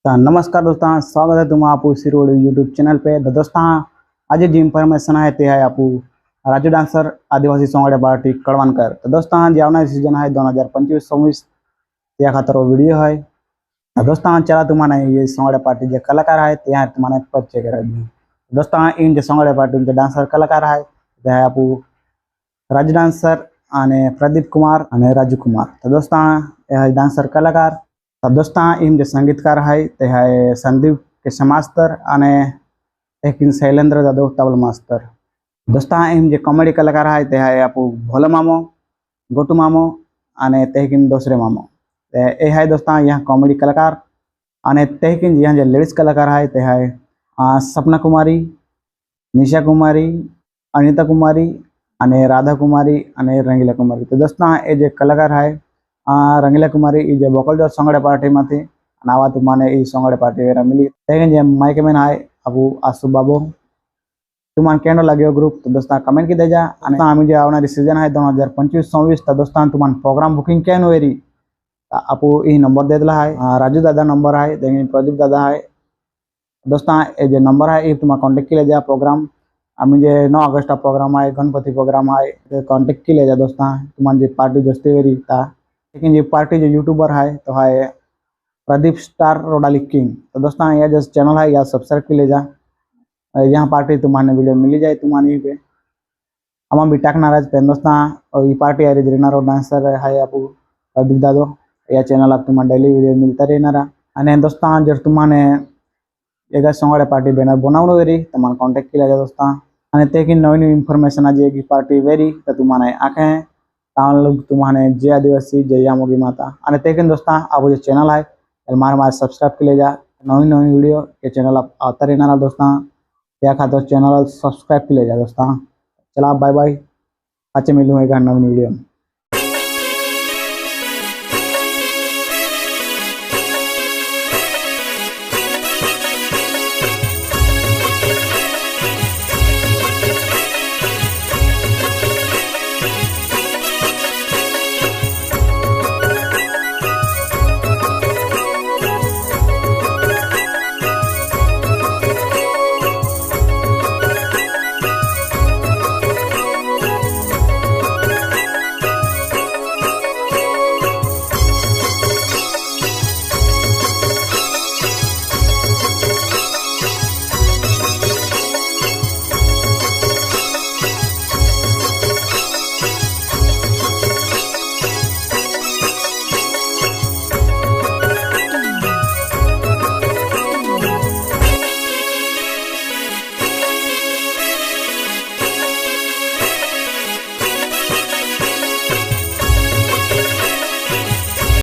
नमस्कार दोस्तों, स्वागत है तुम आपू सिरोड यूट्यूब चैनल पे। तो दोस्तों आज जी इन्फॉर्मेशन है ते है आपू राजू डांसर आदिवासी सोंगड़े पार्टी कड़वानकर। तो दोस्तों जे आवनार सीजन है 2025-26 त्या खातर वो वीडियो है। तो दोस्तों चला तुम्हारे ये सोंगड़े पार्टी जे कलाकार है ते तुम्हारे परिचय करा दी। दोस्तों इन जे सोंगड़े पार्टी जे डांसर कलाकार है ते है आपू राजू डांसर અને પ્રદીપ કુમાર અને રાજુ કુમાર। तो दोस्तों यह डांसर कलाकार। तो दोस्तों इन जो संगीतकार है ते है संदीप के मास्तर અને एक शैलेंद्र जादव तबला मास्तर। दोस्तों इन जो कॉमेडी कलाकार है ते है आपू भोला मामो, गोटू मामो અને तेकिन दूसरे मामो। ये है दोस्तों यहाँ कॉमेडी कलाकार અને तेकिन यहाँ जो लेडीज कलाकार है ते है सपना कुमारी, निशा कुमारी, अनिता कुमारी અને राधा कुमारी અને रंगीला कुमारी। तो दोस्तों ये जो कलाकार है रंगीला कुमारी ये जो वोकल जो सोंगड़े पार्टी में थी आवा तुम्हारे ये सोंगड़े पार्टी वगैरह मिली। लेकिन जो माइक मैन है अबू आसू बाबू तुम्हारे कैंडो लगे ग्रुप। तो दोस्तों कमेंट की दे जा आम जो आवनारी सीजन है 2025-26। तो दोस्तों तुम्हारे प्रोग्राम बुकिंग क्या वेरी आपू ये नंबर दे दिला है राजू दादा नंबर है लेकिन प्रदीप दादा है। दोस्तों ये जो नंबर है ये तुम्हारा कॉन्टेक्ट की ले जा प्रोग्राम मुझे 9 अगस्त प्रोग्राम है गणपति प्रोग्राम है तो कॉन्टेक्ट की ले जा दोस्तों तुम्हारी पार्टी दोस्ती वेरी था। लेकिन ये पार्टी जो यूट्यूबर है तो है प्रदीप स्टार रोडाली किंग। तो दोस्तों यह जो चैनल है यह सब्सक्राइब की ले जा यहाँ पार्टी तुम्हारे वीडियो मिली जाए तुम्हारे पे हम भी टाकना राज पे। दोस्तों और ये पार्टी है रिजरिना रोड डांसर है आपू प्रदीप दादो यह चैनल आप तुम्हारा डेली वीडियो मिलता रहना। अने दोस्तों जो तुम्हारे एक सोंगड़े पार्टी बैनर बनावनो वेरी तुम्हारे कॉन्टेक्ट की ले जा दोस्तों। અને તેકી નવી નવી ઇન્ફોર્મેશન આજે એક પાર્ટી વેરી તો तुम्हारे आंखें तान लोग तुम्हारे जय आदिवासी जय यामोगी माता। અને તેકી दोस्तों आप जो चैनल है मारे सब्सक्राइब कर ले जा नवी नवी वीडियो ये चैनल आप आता रहना दोस्तों या खातर चैनल सब्सक्राइब कर ले जा दोस्तों। चला बाय बाय, अच्छे मिलूँ एक नवी वीडियो।